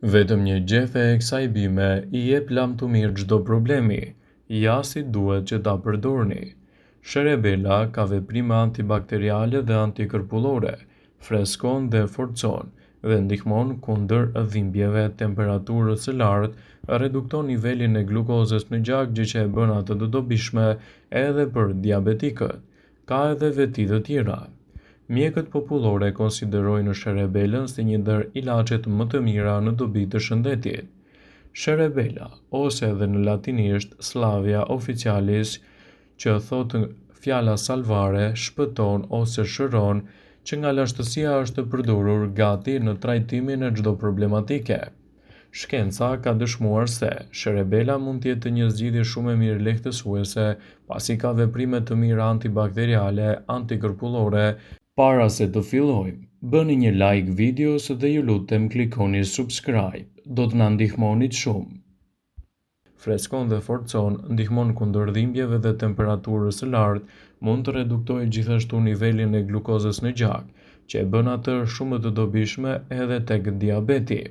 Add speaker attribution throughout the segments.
Speaker 1: Vetëm një gjethe e kësaj bime I jep lam të mirë çdo problemi, ja si duhet që ta përdorni. Sherebela ka veprime antibakteriale dhe antikërpullore, freskon dhe forcon dhe ndihmon kundër dhimbjeve, temperaturës së lartë, redukton nivelin e glukozës në gjak, gjë që e bën atë të dobishme edhe për diabetikët. Ka edhe veti të tjera. Mjekët popullore konsiderojnë sherebelën si një ndër ilaçet më të mira në dobi të shëndetit. Sherebela, ose edhe në latinisht Slavia officialis, që thotë fjala salvare, shpëton ose shëron, që nga lashtësia është përdorur gati në trajtimin e çdo problematike. Shkenca ka dëshmuar se sherebela mund të jetë një zgjidhje shumë e mirë lehtësuese, pasi ka veprime të mira antibakteriale, antikërpullore. Para se të fillojmë, bëni një like videos dhe ju lutem klikoni subscribe, do të na ndihmoni shumë. Freskon dhe forcon, ndihmon kundër dhimbjeve dhe temperaturës së lartë, mund të reduktojë gjithashtu nivelin e glukozës në gjak, që e bën atë shumë të dobishme edhe tek diabeti.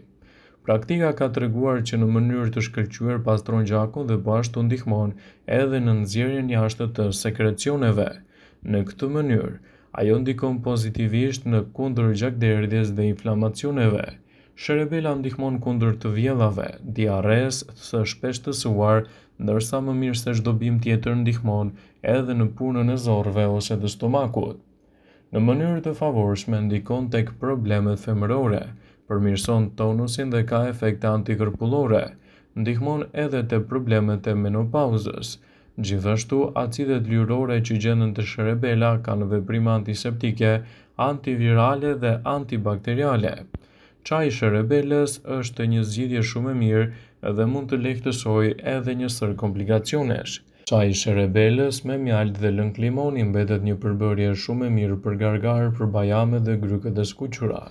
Speaker 1: Praktika ka treguar që në mënyrë të shkëlqyer pastron gjakun dhe po ashtu ndihmon edhe në nxjerrjen jashtë të sekrecioneve. Në këtë mënyrë, ajo ndikon pozitivisht në kundër gjakderdhjes dhe inflamacioneve. Sherebela ndihmon kundër të vjellave, diarresë së shpeshtësuar, ndërsa më mirë se çdo bimë tjetër ndihmon edhe në punën e zorrëve ose të stomakut. Në mënyrë të favorshme ndikon tek problemet femërore, përmirëson tonusin dhe ka efekte antikërpullore, ndihmon edhe te problemet e menopauzës. Gjithashtu, acidet lyrore që gjenden te sherebela kanë veprime antiseptike, antivirale dhe antibakteriale. Çaji I sherebelës është një zgjidhje shumë e mirë dhe mund të lehtësojë edhe një sër komplikacionesh. Çaji I sherebelës me mjaltë dhe lëng limoni mbetet një përbërje shumë e mirë për gargar, për bajamet dhe gryqet e skuqura.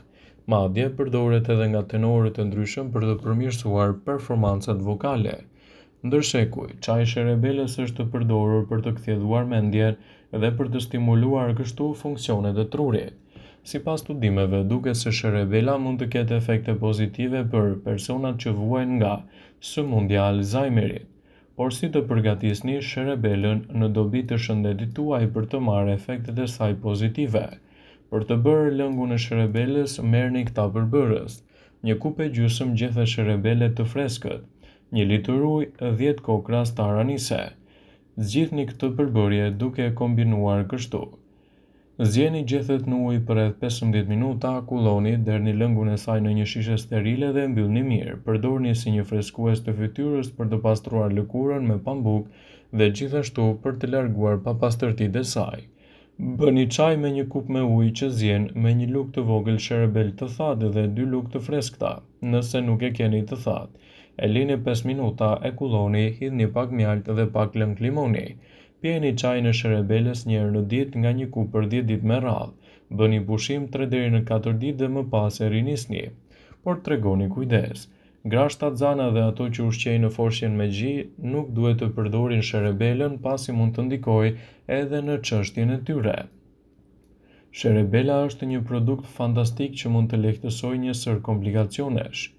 Speaker 1: Madje përdoret edhe nga tenorët e ndryshëm për të përmirësuar performancat vokale. Ndërshekuj, çaji I sherebelës është përdorur për të kthjelluar mendjen dhe për të stimuluar kështu funksionet e trurit. Sipas studimeve, duket se sherebela mund të ketë efekte pozitive për personat që vuajnë nga sëmundja e Alzheimerit. Por si të përgatisni sherebelën në dobi të shëndetit tuaj për të marrë efektet e saj pozitive? Për të bërë lëngun e sherebelës, merrni këta përbërës: një kupë e gjysmë gjethe sherebele të freskët, 1 litër ujë, 10 kokra star anise. Zgjidhni këtë përbërje duke e kombinuar kështu: zgjeni gjethet në ujë për rreth 15 minuta, akulloni, derni lëngun e saj në një shishe sterile dhe mbyllni mirë. Përdorni si një freskues të fytyrës për të pastruar lëkurën me pambuk dhe gjithashtu për të larguar papastërtitë e saj. Bëni çaj me një kupë me ujë që zjen me një lugë të vogël sherebel të thatë dhe 2 lugë të freskëta, nëse nuk e keni të thatë. E lini 5 minuta, akulloni, hidhni pak mjaltë dhe pak lëng limoni. Pijeni çajin e sherebelës një herë në ditë nga një kupë për 10 ditë me radhë. Bëni pushim 3 deri në 4 ditë dhe më pas e rinisni. Por tregoni kujdes. Grashtat zana dhe ato që ushqejnë në forshjen me gji nuk duhet të përdorin sherebelën, pasi mund të ndikojë edhe në çështjen e tyre. Sherebela është një produkt fantastik që mund të lehtësojë një sër komplikacionesh.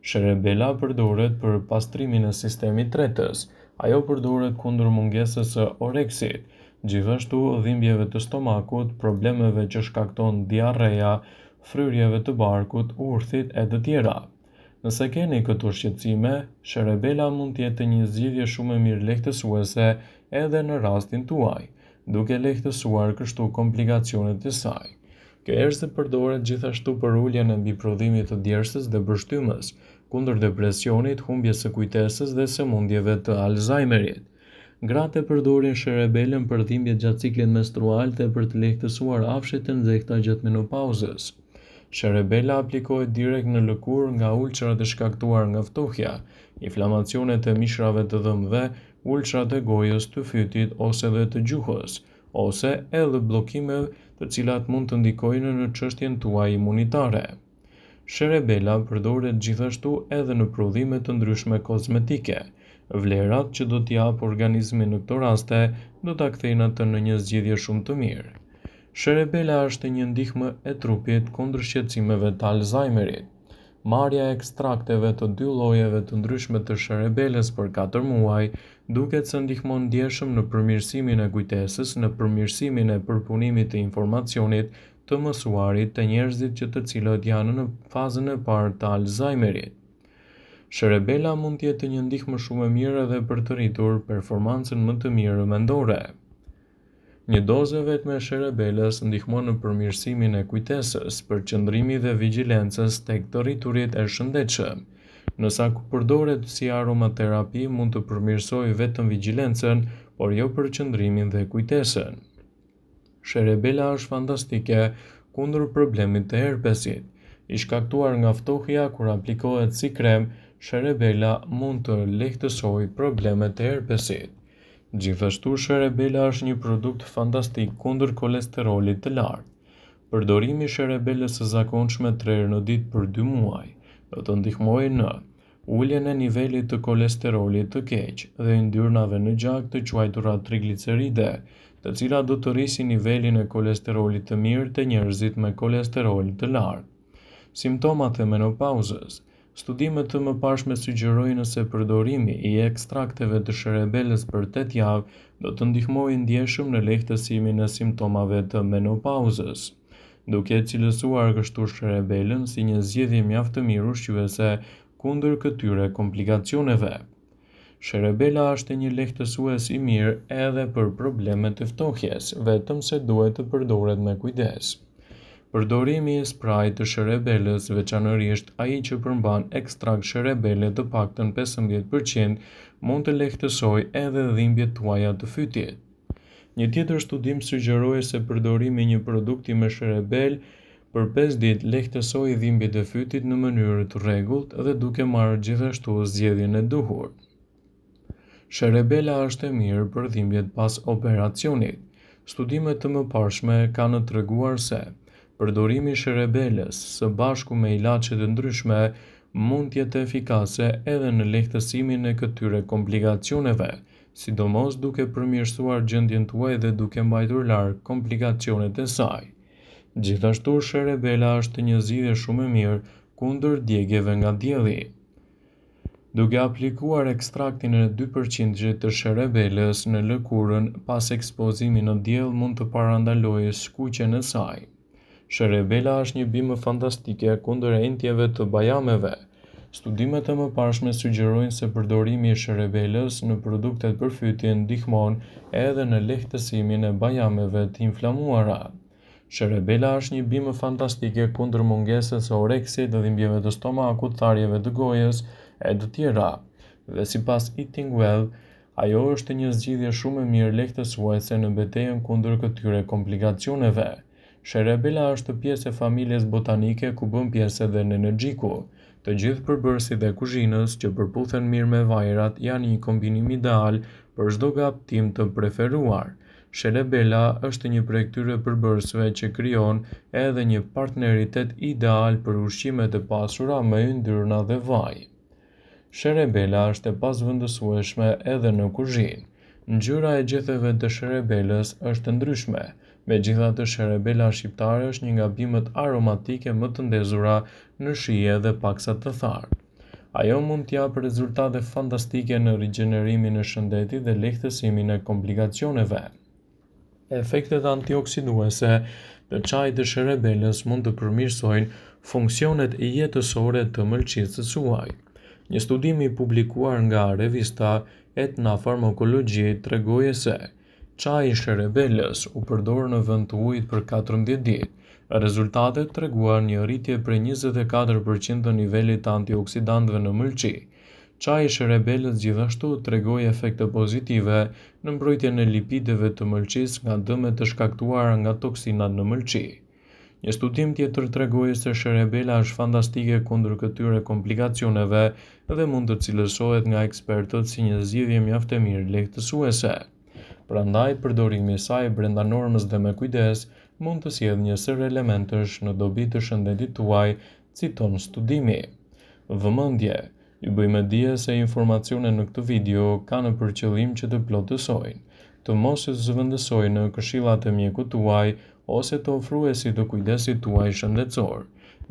Speaker 1: Sherebela përdoret për pastrimin e sistemit tretës. Ajo përdoret kundër mungesës së oreksit, gjithashtu dhimbjeve të stomakut, problemeve që shkakton diarrea, fryrjeve të barkut, urthit e të tjera. Nëse keni këto shqetësime, sherebela mund të jetë një zgjidhje shumë e mirë lehtësuese edhe në rastin tuaj, duke lehtësuar kështu komplikacionet e saj. Kjo erëzë përdoret gjithashtu për uljen e mbiprodhimit të djersës dhe bërshtymes, kundër depresionit, humbjes së kujtesës dhe sëmundjeve të Alzheimerit. Gratë e përdorin sherebelën për dhimbjet gjatë ciklit menstrual dhe për të lehtësuar afshet e nxehta gjatë menopauzës. Sherebela aplikohet direkt në lëkurë nga ulçrat e shkaktuar nga ftohja, inflamacionet e mishrave të dhëmbëve, ulçrat e gojës, të fytit ose dhe të gjuhës, ose edhe bllokime të cilat mund të ndikojnë në çështjen tuaj imunitare. Sherebela përdoret gjithashtu edhe në prodhime të ndryshme kozmetike. Vlerat që do t'i jap organizmi në këto raste do ta kthejnë atë në një zgjidhje shumë të mirë. Sherebela është një ndihmë e trupit kundër shqetësimeve të Alzheimerit. Marrja e ekstrakteve të 2 llojeve të ndryshme të sherebeles për 4 muaj duket se ndihmon ndjeshëm në përmirësimin e kujtesës, në përmirësimin e përpunimit të informacionit të mësuarit të njerëzit që të cilët janë në fazën e parë të Alzheimerit. Sherebela mund të jetë një ndihmë shumë e mirë edhe për të rritur performancën më të mirë mendore. Një dozë vetme e sherebeles ndihmon në përmirësimin e kujtesës, përqendrimit dhe vigjilencës tek të rriturit e shëndetshëm. Nësa përdoret si aromaterapi, mund të përmirësojë vetëm vigjilencën, por jo përqendrimin dhe kujtesën. Sherebela është fantastike kundër problemit të herpesit. I shkaktuar nga ftohja kur aplikohet si krem, sherebela mund të lehtësojë problemet e herpesit. Gjithashtu, sherebela është një produkt fantastik kundër kolesterolit të lartë. Përdorimi i sherebelës së zakonshme 3 herë në ditë për 2 muaj do të ndihmojë në uljen e nivelit të kolesterolit të keq dhe yndyrnave në gjak të quajtura trigliceride, të cilat do të rrisin nivelin e kolesterolit të mirë të njerëzit me kolesterol të lartë. Simptomat e menopauzës. Studimet të mëparshme sugjerojnë se përdorimi i ekstrakteve të sherebelës për 8 javë do të ndihmojë ndjeshëm në lehtësimin e simptomave të menopauzës, duke cilësuar kështu sherebelën si një zgjedhje mjaft të mirë ushqyese kundër këtyre komplikacioneve. Sherebela është një lehtësues i mirë edhe për problemet e ftohjes, vetëm se duhet të përdoret me kujdes. Përdorimi i sprajt të sherebelës, veçanërisht ai që përmban ekstrakt sherebele të paktën 15%, mund të lehtësojë edhe dhimbjet tuaja të fytit. Një tjetër studim sugjeroi se përdorimi i një produkti me sherebel për 5 ditë lehtësoi dhimbjet e fytit në mënyrë të rregullt dhe duke marrë gjithashtu zgjedhjen e duhur. Sherebela është e mirë për dhimbjet pas operacionit. Studimet të mëparshme kanë treguar se përdorimi i sherebelës së bashku me ilaçe të ndryshme mund të jetë efikase edhe në lehtësimin e këtyre komplikacioneve, sidomos duke përmirësuar gjendjen tuaj dhe duke mbajtur larg komplikacionet e saj. Gjithashtu, sherebela është një zgjidhje shumë e mirë kundër djegjeve nga dielli. Duke aplikuar ekstraktin e 2% të sherebelës në lëkurën pas ekspozimit në diell mund të parandalojë skuqjen e saj. Sherebela është një bimë fantastike kundër entjeve të bajameve. Studimet e mëparshme sugjerojnë se përdorimi i sherebelës në produktet për fytye ndihmon edhe në lehtësimin e bajameve të inflamuara. Sherebela është një bimë fantastike kundër mungesës së oreksit, dhimbjeve të stomakut, tharjeve të gojës e të tjera. Dhe sipas Eating Well, ajo është një zgjidhje shumë e mirë lehtësuese në betejën kundër këtyre komplikacioneve. Sherebela është pjesë e familjes botanike ku bën pjesë edhe në energjiku. Të gjithë përbërësit e kuzhinës që përputhen mirë me vajrat janë një kombinim ideal për çdo gabtim të preferuar. Sherebela është një prej këtyre përbërësve që krijon edhe një partneritet ideal për ushqimet e pasura me yndyrna dhe vaj. Sherebela është e pasvendësueshme edhe në kuzhinë. Ngjyra e gjetheve të sherebelës është ndryshme. Megjithatë, sherebela shqiptare është një nga bimët aromatike më të ndezura në shije dhe paksa të tharë. Ajo mund të japë rezultate fantastike në rigjenerimin e shëndetit dhe lehtësimin e komplikacioneve. Efektet antioksiduese të çajit të sherebelës mund të përmirësojnë funksionet jetësore të mëlçisë suaj. Një studim i publikuar nga revista Etna-Farmakologi tregoi se çaji i sherebelës u përdor në vend të ujit për 14 ditë. Rezultatet treguan një rritje prej 24% të nivelit të antioksidantëve në mëlçi. Çaji i sherebelës gjithashtu tregoi efekte pozitive në mbrojtjen e lipideve të mëlçisë nga dëmet të shkaktuara nga toksinat në mëlçi. Një studim tjetër tregoi se sherebela është fantastike kundër këtyre komplikacioneve dhe mund të cilësohet nga ekspertët si një zgjidhje mjaft e mirë lehtësuese. Prandaj, përdorimi i saj brenda normës dhe me kujdes mund të sjellë një sër elementesh në dobi të shëndetit tuaj, citon studimi. Vëmendje: ju bëjmë dije se informacionet në këtë video kanë për qëllim që të plotësojnë, të mos zëvendësojnë këshillat e mjekut tuaj ose të ofruesit të kujdesit tuaj shëndetësor.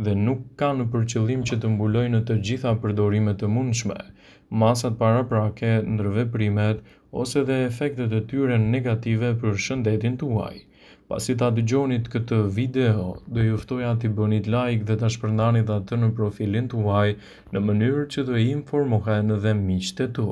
Speaker 1: dhe nuk kanë për qëllim që të mbulojnë të gjitha përdorimet të mundshme, masat paraprake, ndërveprimet ose dhe efektet e tyre negative për shëndetin tuaj. Pasi ta dëgjonit këtë video, do ju ftoja t'i bënit like dhe ta shpërndanit atë në profilin tuaj në mënyrë që të informohen dhe miqtë e tu.